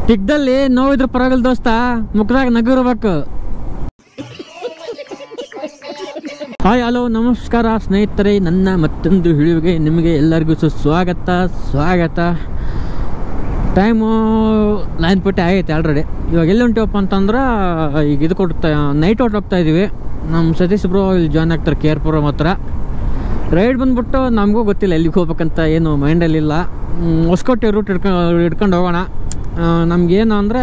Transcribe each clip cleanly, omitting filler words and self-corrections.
ಟಿಕ್ದಲ್ಲಿ ನೋವಿದ್ರ ಪರವಾಗಿಲ್ಲ ದೋಸ್ತ, ಮುಖದಾಗ ನಗಿರ್ಬೇಕು. Hi hello ನಮಸ್ಕಾರ ಸ್ನೇಹಿತರೆ, ನನ್ನ ಮತ್ತೊಂದು ಹಿಡಿವಿಗೆ ನಿಮಗೆ ಎಲ್ಲರಿಗೂ ಸ್ವಾಗತ. ಟೈಮು 9:40 ಆಗೈತೆ ಆಲ್ರೆಡಿ. ಇವಾಗ ಎಲ್ಲಿ ಹೊಂಟಿವಪ್ಪ ಅಂತಂದ್ರೆ ಈಗ ಇದು ನೈಟ್ ಔಟ್ ಹೋಗ್ತಾ ಇದ್ದೀವಿ. ನಮ್ಮ ಸತೀಶ್ ಬ್ರೋ ಇಲ್ಲಿ ಜಾಯ್ನ್ ಆಗ್ತಾರೆ KR ಹತ್ರ. ರೈಡ್ ಬಂದ್ಬಿಟ್ಟು ನಮಗೂ ಗೊತ್ತಿಲ್ಲ ಎಲ್ಲಿಗೆ ಹೋಗ್ಬೇಕಂತ, ಏನು ಮೈಂಡಲ್ಲಿಲ್ಲ. ಹೊಸಕೋಟೆ ರೂಟ್ ಹಿಡ್ಕೊಂಡು ಹೋಗೋಣ. ನಮಗೇನು ಅಂದರೆ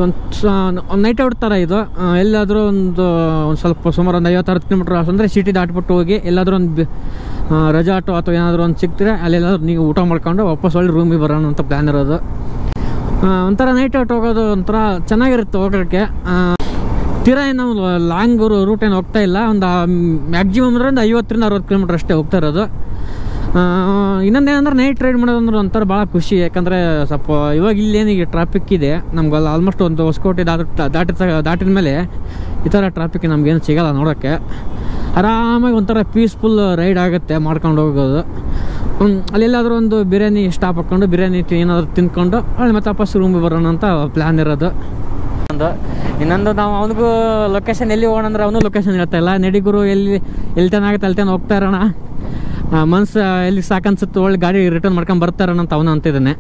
ಒಂದು ನೈಟ್ ಔಟ್ ಥರ ಇದು. ಎಲ್ಲಾದರೂ ಒಂದು ಸ್ವಲ್ಪ ಸುಮಾರು ಒಂದು 50-60 ಕಿಲೋಮೀಟ್ರ್ ಅಂದರೆ ಸಿಟಿ ದಾಟ್ಬಿಟ್ಟು ಹೋಗಿ ಎಲ್ಲಾದರೂ ಒಂದು ರೆಸಾರ್ಟು ಅಥವಾ ಏನಾದರೂ ಒಂದು ಸಿಗ್ತೀರಾ ಅಲ್ಲೆಲ್ಲಾದ್ರೂ ನೀವು ಊಟ ಮಾಡ್ಕೊಂಡು ವಾಪಸ್ ಒಳ್ಳೆ ರೂಮಿಗೆ ಬರೋಣ ಅಂತ ಪ್ಲ್ಯಾನ್ ಇರೋದು. ಒಂಥರ ನೈಟ್ ಔಟ್ ಹೋಗೋದು ಒಂಥರ ಚೆನ್ನಾಗಿರುತ್ತೆ ಹೋಗೋಕ್ಕೆ. ತೀರಾ ನಾವು ಲಾಂಗ್ ರೂಟ್ ಏನು ಹೋಗ್ತಾ ಇಲ್ಲ, ಒಂದು ಮ್ಯಾಕ್ಸಿಮಮ್ ಅಂದರೆ ಒಂದು 50-60 ಕಿಲೋಮೀಟ್ರ್ ಅಷ್ಟೇ ಹೋಗ್ತಾ ಇರೋದು. ಇನ್ನೊಂದೇನಂದ್ರೆ ನೈಟ್ ರೈಡ್ ಮಾಡೋದಂದ್ರೆ ಒಂಥರ ಭಾಳ ಖುಷಿ. ಯಾಕಂದರೆ ಸ್ವಲ್ಪ ಇವಾಗ ಇಲ್ಲೇನಿಗೆ ಟ್ರಾಫಿಕ್ ಇದೆ ನಮ್ಗೆಲ್ಲ ಆಲ್ಮೋಸ್ಟ್ ಒಂದು ಹೊಸಕೋಟೆ ದಾಟಿದ ಮೇಲೆ ಈ ಥರ ಟ್ರಾಫಿಕ್ ನಮಗೇನು ಸಿಗೋಲ್ಲ ನೋಡೋಕ್ಕೆ. ಆರಾಮಾಗಿ ಒಂಥರ ಪೀಸ್ಫುಲ್ ರೈಡ್ ಆಗುತ್ತೆ ಮಾಡ್ಕೊಂಡು ಹೋಗೋದು. ಅಲ್ಲೆಲ್ಲಾದರೂ ಒಂದು ಬಿರಿಯಾನಿ ಸ್ಟಾಪ್ ಹಾಕ್ಕೊಂಡು ಬಿರಿಯಾನಿ ಏನಾದರೂ ತಿಂದ್ಕೊಂಡು ಅಲ್ಲಿ ಮತ್ತೆ ವಾಪಸ್ ರೂಮಿಗೆ ಬರೋಣ ಅಂತ ಪ್ಲ್ಯಾನ್ ಇರೋದು. ಇನ್ನೊಂದು ನಾವು ಅವನಿಗೂ ಲೊಕೇಶನ್ ಎಲ್ಲಿ ಹೋಗೋಣ ಅಂದ್ರೆ ಅವನು ಲೊಕೇಶನ್ ಹೇಳ್ತಾ ಇಲ್ಲ. ನಡಿಗುರು ಎಲ್ಲಿ ತನ ಆಗುತ್ತೆ ಅಲ್ಲಿ ತನ ಹೋಗ್ತಾ ಇರೋಣ, ಮನ್ಸು ಎಲ್ಲಿ ಸಾಕನ್ಸುತ್ತೆ ಒಳ್ಳೆ ಗಾಡಿ ರಿಟರ್ನ್ ಮಾಡ್ಕೊಂಡು ಬರ್ತಾರಣ ಅಂತ ಅವನು ಅಂತಿದ್ದಾನೆ.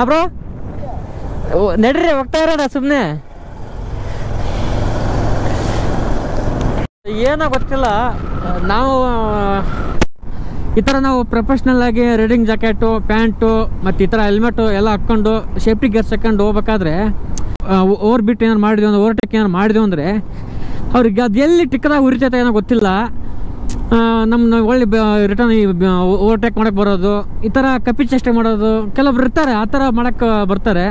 ಬ್ರೋ ನಡ್ರಿ ಹೋಗ್ತಾ ಇರೋಣ ಸುಮ್ಮನೆ. ಏನೋ ಗೊತ್ತಿಲ್ಲ, ನಾವು ಈ ಥರ ನಾವು ಪ್ರೊಫೆಷ್ನಲ್ ಆಗಿ ರೈಡಿಂಗ್ ಜಾಕೆಟು ಪ್ಯಾಂಟು ಮತ್ತು ಈ ಥರ ಹೆಲ್ಮೆಟು ಎಲ್ಲ ಹಾಕ್ಕೊಂಡು ಸೇಫ್ಟಿ ಗೇರ್ಸ್ ಹಾಕ್ಕೊಂಡು ಹೋಗ್ಬೇಕಾದ್ರೆ ಓವರ್ಬಿಟ್ ಏನಾರು ಮಾಡಿದ್ವಿ ಅಂದ್ರೆ ಓವರ್ಟೇಕ್ ಏನಾರು ಮಾಡಿದ್ವಿ ಅಂದರೆ ಅವ್ರಿಗೆ ಅದು ಎಲ್ಲಿ ಟಿಕ್ಕದಾಗ ಉರಿತೈತೆ ಏನೋ ಗೊತ್ತಿಲ್ಲ, ನಮ್ಮ ಒಳ್ಳೆ ರಿಟರ್ನ್ ಓವರ್ಟೇಕ್ ಮಾಡೋಕ್ಕೆ ಬರೋದು, ಈ ಥರ ಕಪ್ಪಿ ಚೇಷ್ಟೆ ಮಾಡೋದು ಕೆಲವೊಬ್ರು ಇರ್ತಾರೆ, ಆ ಥರ ಮಾಡೋಕ್ಕೆ ಬರ್ತಾರೆ.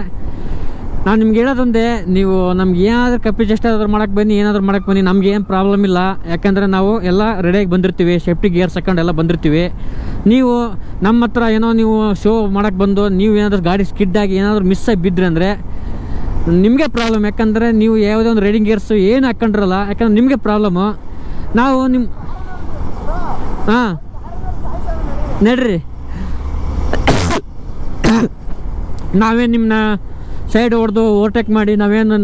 ನಾನು ನಿಮ್ಗೆ ಹೇಳೋದೊಂದೇ, ನೀವು ನಮ್ಗೆ ಏನಾದರೂ ಕಪ್ಪಿ ಚೇಷ್ಟೆ ಆದ್ರೂ ಮಾಡೋಕ್ಕೆ ಬನ್ನಿ, ಏನಾದರೂ ಮಾಡೋಕ್ಕೆ ಬನ್ನಿ, ನಮ್ಗೆ ಏನು ಪ್ರಾಬ್ಲಮ್ ಇಲ್ಲ. ಯಾಕೆಂದರೆ ನಾವು ಎಲ್ಲ ರೆಡಿಯಾಗಿ ಬಂದಿರ್ತೀವಿ, ಸೇಫ್ಟಿ ಗೇರ್ಸ್ ಹಾಕೊಂಡು ಎಲ್ಲ ಬಂದಿರ್ತೀವಿ. ನೀವು ನಮ್ಮ ಹತ್ರ ಏನೋ ನೀವು ಶೋ ಮಾಡೋಕ್ಕೆ ಬಂದು ನೀವು ಏನಾದರೂ ಗಾಡಿ ಸ್ಕಿಡ್ಡಾಗಿ ಏನಾದರೂ ಮಿಸ್ ಆಗಿ ಬಿದ್ದರೆ ಅಂದರೆ ನಿಮಗೆ ಪ್ರಾಬ್ಲಮ್. ಯಾಕಂದರೆ ನೀವು ಯಾವುದೇ ಒಂದು ರೈಡಿಂಗ್ ಗೇರ್ಸು ಏನು ಹಾಕ್ಕೊಂಡ್ರಲ್ಲ, ಯಾಕಂದ್ರೆ ನಿಮಗೆ ಪ್ರಾಬ್ಲಮ್ಮು. ನಾವು ನಿಮ್ಮ ನಡ್ರಿ ನಾವೇ ನಿಮ್ಮನ್ನ ಸೈಡ್ ಹೊಡೆದು ಓವರ್ಟೇಕ್ ಮಾಡಿ ನಾವೇನು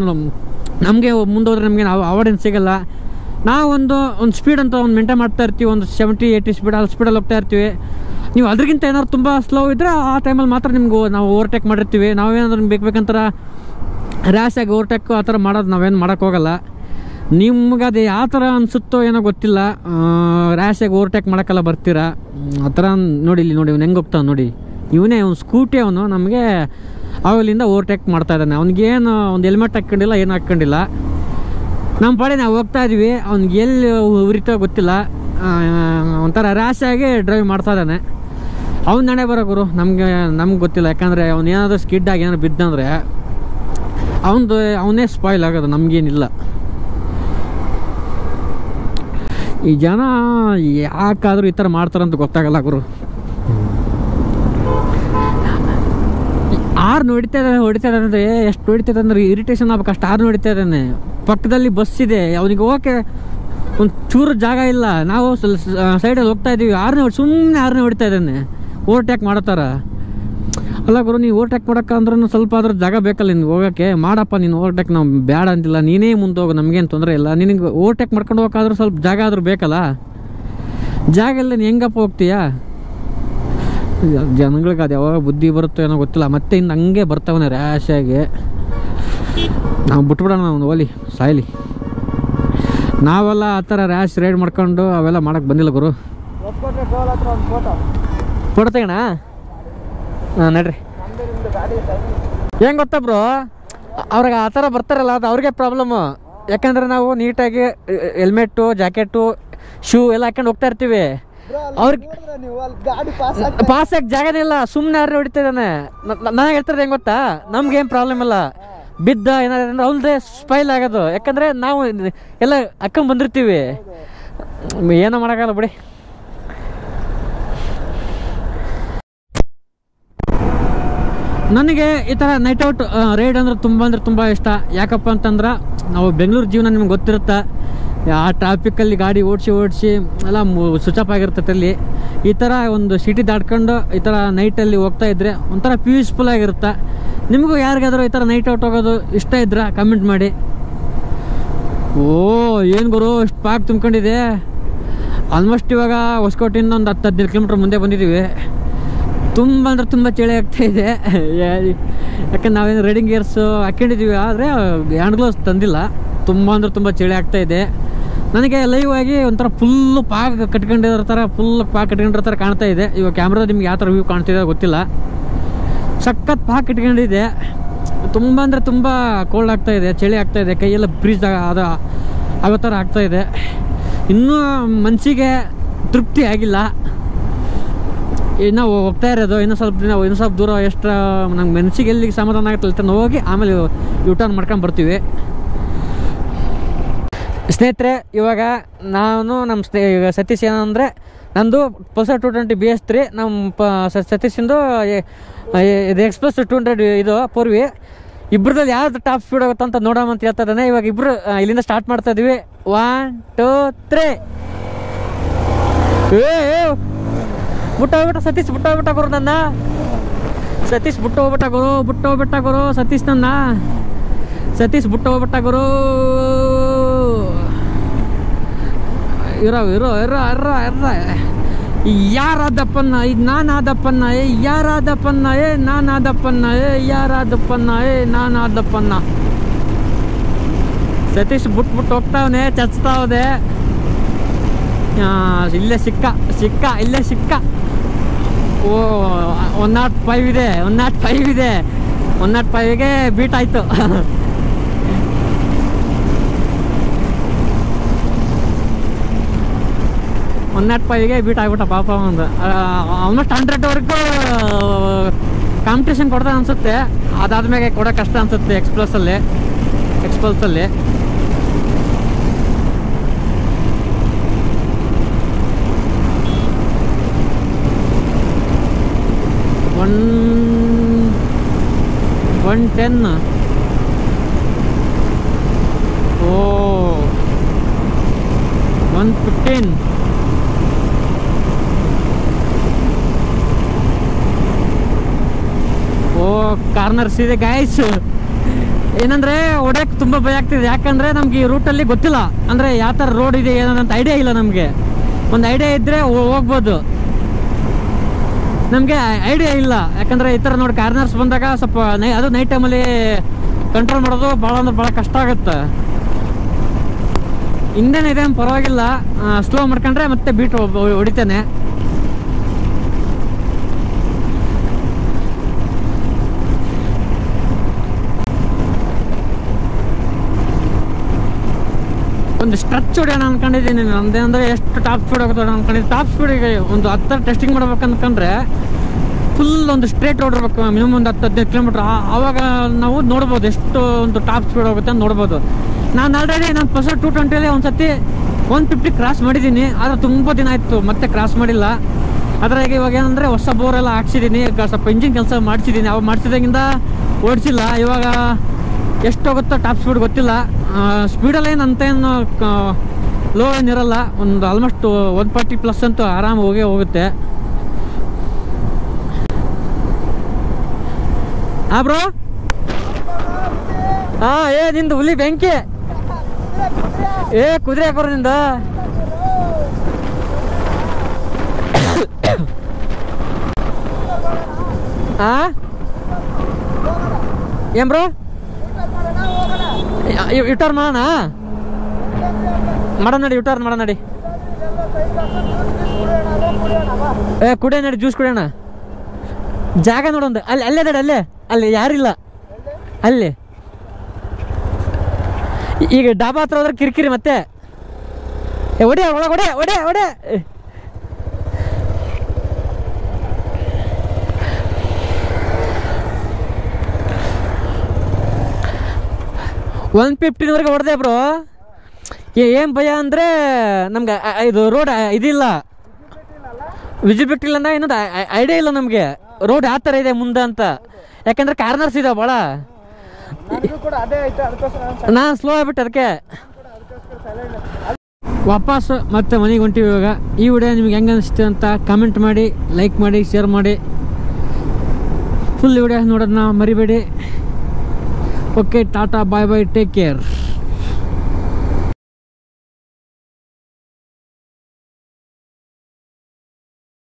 ನಮಗೆ ಮುಂದೋದ್ರೆ ನಮಗೆ ನಾವು ಅವಾರ್ಡೇನು ಸಿಗೋಲ್ಲ. ನಾವು ಒಂದು ಸ್ಪೀಡ್ ಅಂತ ಒಂದು ಮೇಂಟೈನ್ ಮಾಡ್ತಾ ಇರ್ತೀವಿ, ಒಂದು 70-80 ಸ್ಪೀಡ್ ಅಲ್ಲಿ ಸ್ಪೀಡಲ್ಲಿ ಹೋಗ್ತಾ ಇರ್ತೀವಿ. ನೀವು ಅದಕ್ಕಿಂತ ಏನಾದ್ರು ತುಂಬ ಸ್ಲೋ ಇದ್ದರೆ ಆ ಟೈಮಲ್ಲಿ ಮಾತ್ರ ನಿಮ್ಗೆ ನಾವು ಓವರ್ಟೇಕ್ ಮಾಡಿರ್ತೀವಿ. ನಾವೇನಾದ್ರೂ ಬೇಕಂತಾರೆ ರ್ಯಾಶಾಗಿ ಓವರ್ಟೇಕ್ ಆ ಥರ ಮಾಡೋದು ನಾವೇನು ಮಾಡೋಕ್ಕೋಗಲ್ಲ. ನಿಮ್ಗೆ ಅದು ಯಾವ ಥರ ಅನಿಸುತ್ತೋ ಏನೋ ಗೊತ್ತಿಲ್ಲ, ರ್ಯಾಶಾಗಿ ಓವರ್ಟೇಕ್ ಮಾಡೋಕ್ಕೆಲ್ಲ ಬರ್ತೀರಾ ಆ ಥರ. ನೋಡಿ ಇಲ್ಲಿ ನೋಡಿ, ಇವ್ನು ಹೆಂಗೆ ಹೋಗ್ತಾವೆ ನೋಡಿ, ಇವನೇ ಅವ್ನು ಸ್ಕೂಟಿ, ಅವನು ನಮಗೆ ಅವಲಿಂದ ಓವರ್ಟೇಕ್ ಮಾಡ್ತಾ ಇದ್ದಾನೆ. ಅವ್ನಿಗೇನು ಒಂದು ಹೆಲ್ಮೆಟ್ ಹಾಕ್ಕೊಂಡಿಲ್ಲ, ಏನು ಹಾಕ್ಕೊಂಡಿಲ್ಲ. ನಮ್ಮ ಪಾಡೆ ನಾವು ಹೋಗ್ತಾ ಇದ್ವಿ, ಅವ್ನಿಗೆ ಎಲ್ಲಿ ಉರಿತೋ ಗೊತ್ತಿಲ್ಲ, ಒಂಥರ ರ್ಯಾಶಾಗಿ ಡ್ರೈವ್ ಮಾಡ್ತಾ ಇದ್ದಾನೆ. ಅವ್ನು ನಡೆ ಬರೋಗುರು ನಮ್ಗೆ ಗೊತ್ತಿಲ್ಲ. ಯಾಕಂದರೆ ಅವ್ನು ಏನಾದರೂ ಸ್ಕಿಡ್ಡಾಗಿ ಏನಾದ್ರು ಬಿದ್ದಂದರೆ ಅವನೇ ಸ್ಪಾಯ್ಲ್ ಆಗೋದು, ನಮಗೇನಿಲ್ಲ. ಈ ಜನ ಯಾಕಾದರೂ ಈ ಥರ ಮಾಡ್ತಾರಂತ ಗೊತ್ತಾಗಲ್ಲ ಗುರು. ಆರ್ನ್ ಹೊಡಿತಾ ಇದ್ದಾನೆ ಅಂದರೆ ಎಷ್ಟು ಹೊಡಿತೈತೆ ಅಂದರೆ ಇರಿಟೇಷನ್ ಆಗ್ಬೇಕು, ಅಷ್ಟು ಆರ್ನ್ ಹೊಡಿತಾ ಇದ್ದಾನೆ. ಪಕ್ಕದಲ್ಲಿ ಬಸ್ ಇದೆ, ಅವನಿಗೆ ಹೋಗೋಕ್ಕೆ ಒಂದು ಚೂರು ಜಾಗ ಇಲ್ಲ. ನಾವು ಸೈಡಲ್ಲಿ ಹೋಗ್ತಾ ಇದ್ದೀವಿ, ಸುಮ್ಮನೆ ಆರ್ನೇ ಹೊಡಿತಾ ಇದ್ದಾನೆ, ಓವರ್ಟೇಕ್ ಮಾಡತ್ತಾರ. ಅಲ್ಲ ಗುರು, ನೀವು ಓವರ್ಟೇಕ್ ಮಾಡೋಕ್ಕಂದ್ರೂ ಸ್ವಲ್ಪ ಆದ್ರೂ ಜಾಗ ಬೇಕಲ್ಲ ನಿನ್ಗೆ ಹೋಗೋಕ್ಕೆ. ಮಾಡಪ್ಪ ನೀನು ಓವರ್ಟೇಕ್, ನಾವು ಬೇಡ ಅಂತಿಲ್ಲ, ನೀನೇ ಮುಂದೆ ಹೋಗು, ನಮಗೇನು ತೊಂದರೆ ಇಲ್ಲ. ನಿನಗೆ ಓವರ್ಟೇಕ್ ಮಾಡ್ಕೊಂಡು ಹೋಗೋಕ್ಕಾದ್ರೂ ಸ್ವಲ್ಪ ಜಾಗ ಆದರೂ ಬೇಕಲ್ಲ. ಜಾಗ ಇಲ್ಲ, ನೀನು ಹೆಂಗಪ್ಪ ಹೋಗ್ತೀಯಾ? ಜನಗಳಿಗೆ ಅದು ಯಾವಾಗ ಬುದ್ಧಿ ಬರುತ್ತೋ ಏನೋ ಗೊತ್ತಿಲ್ಲ. ಮತ್ತೆ ಇನ್ನು ಹಂಗೆ ಬರ್ತಾವನೆ ರ್ಯಾಶಾಗಿ. ನಾವು ಬಿಟ್ಬಿಡೋಣ, ನಾವು ಓಲಿ ಸಾಯ್ಲಿ. ನಾವೆಲ್ಲ ಆ ಥರ ರ್ಯಾಶ್ ರೈಡ್ ಮಾಡ್ಕೊಂಡು ಅವೆಲ್ಲ ಮಾಡೋಕ್ಕೆ ಬಂದಿಲ್ಲ ಗುರು. ಫೋಟೋ ತೆಗೋಣ ನಡ್ರಿ. ಹೆಂಗೆ ಗೊತ್ತಾ ಬ್ರೋ, ಅವ್ರಿಗೆ ಆ ಥರ ಬರ್ತಾರಲ್ಲ ಅದು ಅವ್ರಿಗೆ ಪ್ರಾಬ್ಲಮ್ಮು. ಯಾಕಂದರೆ ನಾವು ನೀಟಾಗಿ ಹೆಲ್ಮೆಟ್ಟು ಜಾಕೆಟು ಶೂ ಎಲ್ಲ ಹಾಕೊಂಡು ಹೋಗ್ತಾ ಇರ್ತೀವಿ. ಅವ್ರಿಗೆ ಪಾಸ್ ಆಗಿ ಜಾಗನೇ ಇಲ್ಲ, ಸುಮ್ಮನೆ ಯಾರು ಹೊಡಿತಾ ಇದ್ದಾನೆ. ನಾನು ಹೇಳ್ತಿರೋದು ಹೆಂಗೆ ಗೊತ್ತಾ, ನಮ್ಗೇನು ಪ್ರಾಬ್ಲಮ್ ಇಲ್ಲ. ಬಿದ್ದ ಏನಾದ್ರೆ ಅವ್ರದ್ದೇ ಸ್ಪೈಲ್ ಆಗೋದು. ಯಾಕಂದರೆ ನಾವು ಎಲ್ಲ ಹಾಕ್ಕೊಂಡು ಬಂದಿರ್ತೀವಿ, ಏನೋ ಮಾಡೋಕ್ಕಲ್ಲ ಬಿಡಿ. ನನಗೆ ಈ ಥರ ನೈಟ್ ಔಟ್ ರೈಡ್ ಅಂದ್ರೆ ತುಂಬ ಇಷ್ಟ. ಯಾಕಪ್ಪ ಅಂತಂದ್ರೆ ನಾವು ಬೆಂಗಳೂರು ಜೀವನ ನಿಮ್ಗೆ ಗೊತ್ತಿರುತ್ತೆ. ಆ ಟ್ರಾಫಿಕ್ಕಲ್ಲಿ ಗಾಡಿ ಓಡಿಸಿ ಎಲ್ಲ ಸ್ವಿಚ್ ಆಫ್ ಆಗಿರ್ತೈತೆ ಅಲ್ಲಿ. ಈ ಥರ ಒಂದು ಸಿಟಿ ದಾಟ್ಕೊಂಡು ಈ ಥರ ನೈಟಲ್ಲಿ ಹೋಗ್ತಾ ಇದ್ರೆ ಒಂಥರ ಪೀಸ್ಫುಲ್ ಆಗಿರುತ್ತೆ. ನಿಮಗೂ ಯಾರಿಗಾದರೂ ಈ ಥರ ನೈಟ್ ಔಟ್ ಹೋಗೋದು ಇಷ್ಟ ಇದ್ರೆ ಕಮೆಂಟ್ ಮಾಡಿ. ಓ ಏನು ಗುರು ಇಷ್ಟು ಪಾಕ್ ತುಂಬ್ಕೊಂಡಿದೆ. ಆಲ್ಮೋಸ್ಟ್ ಇವಾಗ ಹೊಸಕೋಟೆಯಿಂದ ಒಂದು 10-15 ಕಿಲೋಮೀಟ್ರ್ ಮುಂದೆ ಬಂದಿದ್ದೀವಿ. ತುಂಬ ಅಂದರೆ ತುಂಬ ಚಳಿ ಆಗ್ತಾಯಿದೆ. ಯಾಕಂದ್ರೆ ನಾವೇನು ರೈಡಿಂಗ್ ಗೇರ್ಸು ಹಾಕ್ಕೊಂಡಿದ್ದೀವಿ, ಆದರೆ ಹ್ಯಾಂಡ್ ಗ್ಲೌಸ್ ತಂದಿಲ್ಲ. ತುಂಬ ಅಂದರೆ ತುಂಬ ಚಳಿ ಆಗ್ತಾಯಿದೆ. ನನಗೆ ಲೈವ್ ಆಗಿ ಒಂಥರ ಫುಲ್ಲು ಪಾಕ್ ಕಟ್ಕೊಂಡಿರೋ ಥರ ಕಟ್ಕೊಂಡಿರೋ ಥರ ಕಾಣ್ತಾ ಇದೆ. ಇವಾಗ ಕ್ಯಾಮ್ರಾ ನಿಮ್ಗೆ ಯಾವ ಥರ ವ್ಯೂ ಕಾಣ್ತಿದೆ ಗೊತ್ತಿಲ್ಲ. ಸಖತ್ ಪಾಕ್ ಇಟ್ಕೊಂಡಿದೆ. ತುಂಬ ಅಂದರೆ ತುಂಬ ಕೋಲ್ಡ್ ಆಗ್ತಾಯಿದೆ, ಚಳಿ ಆಗ್ತಾಯಿದೆ, ಕೈಯೆಲ್ಲ ಬ್ರೀಸ್ ಆಗೋ ಥರ ಆಗ್ತಾಯಿದೆ. ಇನ್ನೂ ಮನಸ್ಸಿಗೆ ತೃಪ್ತಿ ಆಗಿಲ್ಲ. ಇನ್ನೂ ಹೋಗ್ತಾ ಇರೋದು ಇನ್ನೂ ಸ್ವಲ್ಪ ದೂರ ಎಷ್ಟು ನಂಗೆ ಮನಸ್ಸಿಗೆ ಎಲ್ಲಿಗೆ ಸಮಾಧಾನ ಆಗುತ್ತೆ ಅಂತ ಹೋಗಿ ಆಮೇಲೆ ಯೂಟರ್ನ್ ಮಾಡ್ಕೊಂಡು ಬರ್ತೀವಿ. ಸ್ನೇಹಿತರೆ, ಇವಾಗ ನಾನು ನಮ್ಮ ಈಗ ಸತೀಶ್ ಏನಂದರೆ ನಂದು ಪಲ್ಸರ್ 220 BS3, ನಮ್ಮ ಸತೀಶಿಂದು ಇದು ಎಕ್ಸ್ಪ್ರೆಸ್ 200 ಇದು 4V. ಇಬ್ಬರದಲ್ಲಿ ಯಾವ್ದು ಟಾಪ್ ಸ್ಪೀಡ್ ಆಗುತ್ತೋ ಅಂತ ನೋಡೋಣ ಅಂತ ಹೇಳ್ತಾ ಇದ್ದಾನೆ. ಇವಾಗ ಇಬ್ಬರು ಇಲ್ಲಿಂದ ಸ್ಟಾರ್ಟ್ ಮಾಡ್ತಾ ಇದೀವಿ. 1 2 3. ಬಿಟ್ಟೋಗ್ಬಿಟ್ಟ ಸತೀಶ್, ಬಿಟ್ಟೋಗ್ಬಿಟ್ಟ ಗುರು ನನ್ನ. ಸತೀಶ್ ಬಿಟ್ಟೋಗ್ಬಿಟ್ಟ ಗುರು ಸತೀಶ್ ನನ್ನ. ಸತೀಶ್ ಬಿಟ್ಟೋಗ್ಬಿಟ್ಟ ಗುರು. ಇರೋ ಯಾರಾದಪ್ಪನ್ನ ಇದು ನಾನಾದಪ್ಪನ್ನ ಯಾರಾದಪ್ಪನ್ನ ನಾನಾದಪ್ಪನ್ನ ಯಾರಾದಪ್ಪನ್ನ ನಾನಾದಪ್ಪನ್ನ. ಸತೀಶ್ ಬಿಟ್ಬಿಟ್ಟು ಹೋಗ್ತಾವನೆ, ಚಚ್ತಾವದೆ. ಇಲ್ಲೇ ಸಿಕ್ಕ ಇಲ್ಲೇ ಸಿಕ್ಕ. ಓ 105 ಇದೆ, 105ಗೆ ಬೀಟ್ ಆಯಿತು. ಬೀಟ್ ಆಗ್ಬಿಟ್ಟ ಪಾಪ. ಒಂದು ಆಲ್ಮೋಸ್ಟ್ 100ವರೆಗೂ ಕಾಂಪಿಟೇಷನ್ ಕೊಡ್ತಾ ಅನ್ಸುತ್ತೆ. ಅದಾದ್ಮೇಲೆ ಕೊಡೋ ಕಷ್ಟ ಅನ್ಸುತ್ತೆ ಎಕ್ಸ್ಪಲ್ಸಲ್ಲಿ. 110. ಓ 115. ಕಾರ್ನರ್ಸ್ ಇದೆ ಗೈಸ್. ಏನಂದ್ರೆ ಹೊಡ್ಯಕ್ಕೆ ತುಂಬ ಭಯ ಆಗ್ತಿದೆ. ಯಾಕಂದ್ರೆ ನಮ್ಗೆ ಈ ರೂಟಲ್ಲಿ ಗೊತ್ತಿಲ್ಲ, ಅಂದ್ರೆ ಯಾವ ಥರ ರೋಡ್ ಇದೆ ಏನಂತ ಐಡಿಯಾ ಇಲ್ಲ ನಮಗೆ. ಒಂದು ಐಡಿಯಾ ಇದ್ರೆ ಹೋಗ್ಬೋದು, ನಮಗೆ ಐಡಿಯಾ ಇಲ್ಲ. ಯಾಕಂದ್ರೆ ಈ ಥರ ನೋಡಿ ಕಾರ್ನರ್ಸ್ ಬಂದಾಗ ಸ್ವಲ್ಪ ಅದು ನೈಟ್ ಟೈಮಲ್ಲಿ ಕಂಟ್ರೋಲ್ ಮಾಡೋದು ಭಾಳ ಅಂದ್ರೆ ಭಾಳ ಕಷ್ಟ ಆಗುತ್ತೆ. ಹಿಂದೇನಿದೆ ಪರವಾಗಿಲ್ಲ, ಸ್ಲೋ ಮಾಡ್ಕೊಂಡ್ರೆ ಮತ್ತೆ ಬೀಟ್ ಹೊಡಿತೇನೆ. ಒಂದು ಸ್ಟ್ರೆಚ್ ಹೊಡೆಯೋಣ ಅನ್ಕೊಂಡಿದ್ದೀನಿ. ನಂದೇನಂದ್ರೆ ಎಷ್ಟು ಟಾಪ್ ಸ್ಪೀಡ್ ಹೋಗೋದು ಅನ್ಕೊಂಡಿದ್ದೀನಿ. ಟಾಪ್ ಸ್ಪೀಡಿಗೆ ಒಂದು 10 ಟೆಸ್ಟಿಂಗ್ ಮಾಡ್ಬೇಕು ಅನ್ಕೊಂಡ್ರೆ ಫುಲ್ ಒಂದು ಸ್ಟ್ರೇಟ್ ರೋಡ್ ಇರ್ಬೇಕು, ಮಿನಿಮಮ್ ಒಂದು 10-15 ಕಿಲೋಮೀಟ್ರ್. ಆವಾಗ ನಾವು ನೋಡ್ಬೋದು ಎಷ್ಟು ಒಂದು ಟಾಪ್ ಸ್ಪೀಡ್ ಹೋಗುತ್ತೆ ಅಂತ ನೋಡ್ಬೋದು. ನಾನು ಆಲ್ರೆಡಿ ನಾನು ಪಲ್ಸರ್ 220 ಒಂದು ಸತಿ 150 ಕ್ರಾಸ್ ಮಾಡಿದ್ದೀನಿ, ಆದರೆ ತುಂಬ ದಿನ ಆಯಿತು ಮತ್ತೆ ಕ್ರಾಸ್ ಮಾಡಿಲ್ಲ. ಅದ್ರಾಗ ಇವಾಗ ಏನಂದರೆ ಹೊಸ ಬೋರೆಲ್ಲ ಹಾಕ್ಸಿದ್ದೀನಿ, ಸ್ವಲ್ಪ ಇಂಜಿನ್ ಕೆಲಸ ಮಾಡಿಸಿದ್ದೀನಿ. ಅವಾಗ ಮಾಡಿಸಿದಾಗಿಂದ ಓಡಿಸಿಲ್ಲ. ಇವಾಗ ಎಷ್ಟು ಹೋಗುತ್ತೋ ಟಾಪ್ ಸ್ಪೀಡ್ ಗೊತ್ತಿಲ್ಲ. ಸ್ಪೀಡಲ್ಲಿ ಏನು ಅಂತೇನು ಲೋ ಏನಿರಲ್ಲ. ಒಂದು ಆಲ್ಮೋಸ್ಟ್ 140+ ಅಂತೂ ಆರಾಮ ಹೋಗುತ್ತೆ. ಬ್ರೋ ನಿಂದು ಹುಲಿ ಬೆಂಕಿ. ಕುದುರೆ ಹಾಕೋರು ನಿಂದ. ಏನ್ ಬ್ರೋ ಯೂಟರ್ನ್ ಮಾಡೋಣ ನಡಿ. ಯೂಟರ್ನ್ ಮಾಡೋಣ ನಡಿ. ಕುಡಿಯೋಣ ನಡಿ, ಜ್ಯೂಸ್ ಕುಡಿಯೋಣ. ಜಾಗ ನೋಡೊಂದು ಅಲ್ಲೇ ನಡಿ. ಅಲ್ಲಿ ಯಾರಿಲ್ಲ ಅಲ್ಲಿ. ಈಗ ಡಾಬಾ ಹತ್ರ ಹೋದ್ರೆ ಕಿರಿಕಿರಿ ಮತ್ತೆ. ಒಡೆ 115ವರೆಗೆ ಹೊಡೆದೆ ಬ್ರೋ. ಏನು ಭಯ ಅಂದರೆ ನಮ್ಗೆ ಇದು ರೋಡ್ ಇದಿಲ್ಲ, ವಿಸಿಬಿಲಿಟಿ ಇಲ್ಲ ಅಂದ್ರೆ ಇನ್ನೊಂದು ಐಡಿಯಾ ಇಲ್ಲ ನಮಗೆ ರೋಡ್ ಯಾವ ಥರ ಇದೆ ಮುಂದೆ ಅಂತ. ಯಾಕಂದ್ರೆ ಕಾರ್ನರ್ಸ್ ಇದೆ ಭಾಳ. ನಾನು ಸ್ಲೋ ಆಗ್ಬಿಟ್ಟೆ ಅದಕ್ಕೆ. ವಾಪಸ್ ಮತ್ತೆ ಮನೆಗೆ ಹೊಂಟಿವಿ ಇವಾಗ. ಈ ವಿಡಿಯೋ ನಿಮ್ಗೆ ಹೆಂಗೆ ಅನಿಸ್ತು ಅಂತ ಕಮೆಂಟ್ ಮಾಡಿ, ಲೈಕ್ ಮಾಡಿ, ಶೇರ್ ಮಾಡಿ. ಫುಲ್ ವಿಡಿಯೋ ನೋಡೋದನ್ನ ಮರಿಬೇಡಿ. ಓಕೆ, ಟಾಟಾ, ಬಾಯ್ ಬಾಯ್, ಟೇಕ್ ಕೇರ್.